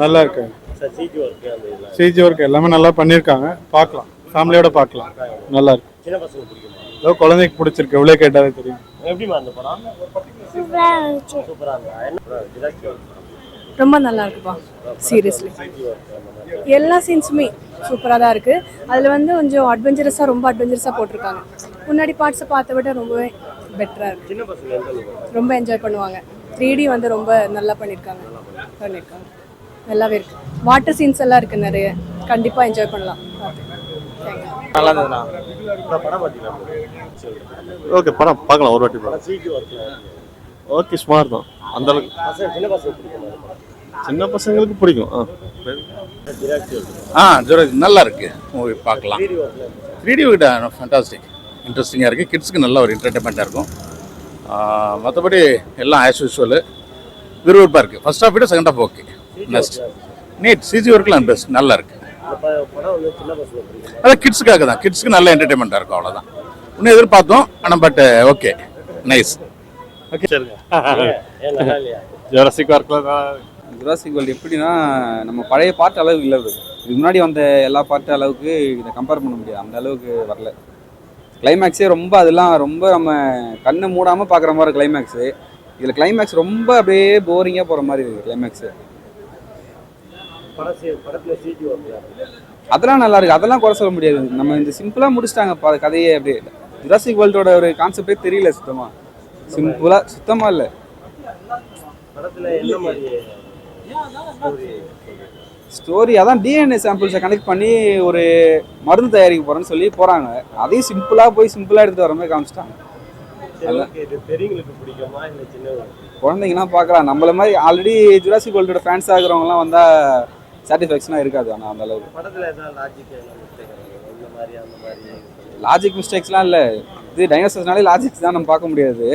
நல்லா இருக்கு. CG work எல்லாமே நல்லா பண்ணியிருக்காங்க. பார்க்கலாம், ஃபேமிலியோட பார்க்கலாம். நல்லா இருக்கு. ஏதோ குழந்தைக்கு பிடிச்சிருக்கு, எவ்வளோ கேட்டாலே தெரியும். ரொம்ப நல்லா இருக்குப்பா. சீரியஸ்லி எல்லா சீன்ஸுமே சூப்பராக தான் இருக்குது. அதில் வந்து கொஞ்சம் அட்வென்ச்சரஸாக, ரொம்ப அட்வென்ச்சரஸாக போட்டிருக்காங்க. முன்னாடி பார்ட்ஸை பார்த்த விட ரொம்பவே பெட்டராக இருக்குது. ரொம்ப என்ஜாய் பண்ணுவாங்க. 3D வந்து ரொம்ப நல்லா பண்ணியிருக்காங்க. நல்லாவே இருக்குது. வாட்டர் சீன்ஸ் எல்லாம் இருக்குது நிறைய. கண்டிப்பாக என்ஜாய் பண்ணலாம். நல்லா இருந்ததுண்ணா. ஓகே, படம் பார்க்கலாம் ஒரு வாட்டி. ஓகே, ஸ்மார்ட் தான். அந்த அளவுக்கு சின்ன பசங்களுக்கு பிடிக்கும். நல்லா இருக்கு மூவி, பார்க்கலாம். 3D விட ஃபேண்டாஸ்டிக், இன்ட்ரெஸ்டிங்காக இருக்குது. கிட்ஸுக்கு நல்ல ஒரு என்டர்டைன்மெண்ட்டாக இருக்கும். மற்றபடி எல்லாம் ஆஸ் யூஸ்வல் விறுவிறுப்பாக இருக்குது. ஃபர்ஸ்ட் ஹாஃப் விட second half okay. Next neat CG ஒர்க்லாம் பெஸ்ட், நல்லா இருக்கு. அதான் கிட்ஸுக்காக தான், கிட்ஸுக்கு நல்ல என்டர்டைன்மெண்ட்டாக இருக்கும், அவ்வளோதான். இன்னும் எதிர்பார்த்தோம், ஆனால் பட் ஓகே, நைஸ். ஓகே, சரிங்க. ஜுராசிக் வேர்ல்டு எப்படின்னா, நம்ம பழைய பார்ட் அளவுக்கு இல்லை. இதுக்கு முன்னாடி வந்த எல்லா பார்ட் அளவுக்கு இதை கம்பேர் பண்ண முடியாது. அந்த அளவுக்கு வரல. கிளைமேக்ஸே ரொம்ப, அதெல்லாம் ரொம்ப நம்ம கண்ணை மூடாமல் பார்க்குற மாதிரி கிளைமேக்ஸு. இதில் கிளைமேக்ஸ் ரொம்ப அப்படியே போரிங்காக போகிற மாதிரி இருக்குது கிளைமேக்ஸு. அதெல்லாம் நல்லா இருக்குது, அதெல்லாம் குறை சொல்ல முடியாது. நம்ம இந்த சிம்பிளாக முடிச்சிட்டாங்க கதையே. அப்படியே ஜுராசிக் வேர்ல்டோட ஒரு கான்செப்டே தெரியல சுத்தமாக. சிம்பிளாக சுத்தமாக இல்லை. ஸ்டோரி அதான் டிஎன்ஏ சாம்பிள்ஸை கனெக்ட் பண்ணி ஒரு மருந்து தயாரிக்க போகிறேன்னு சொல்லி போகிறாங்க. அதையும் சிம்பிளாக போய் சிம்பிளாக எடுத்து வர மாதிரி காமிச்சிட்டாங்க. குழந்தைங்கலாம் பார்க்கலாம். நம்மள மாதிரி ஆல்ரெடி ஜுராசிக் வேர்ல்டோட ஃபேன்ஸ் ஆகிறவங்கலாம் வந்தால் சாட்டிஸ்ஃபேக்ஷனாக இருக்காது. ஆனால் அந்த அளவுக்கு லாஜிக் மிஸ்டேக்ஸ்லாம் இல்லை. இது டைனோசர்ஸ்னாலே லாஜிக்ஸ் தான் நம்ம பார்க்க முடியாது.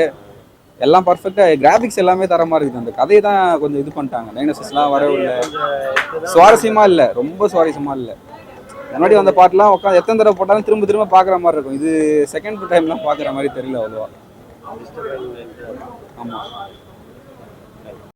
எல்லாம் பர்ஃபெக்டாக, கிராஃபிக்ஸ் எல்லாமே தரமாக இருக்குது. அந்த கதையை தான் கொஞ்சம் இது பண்ணிட்டாங்க. டைனோசர்ஸ்லாம் வரவே இல்லை, சுவாரஸ்யமாக இல்லை, ரொம்ப சுவாரஸ்யமாக இல்லை. முன்னாடி வந்த பாட்டெலாம் உட்காந்து எத்தனை தடவை போட்டாலும் திரும்ப திரும்ப பார்க்குற மாதிரி இருக்கும். இது செகண்ட் டைம்லாம் பார்க்குற மாதிரி தெரியல அவ்வளோவா. ஆமாம்.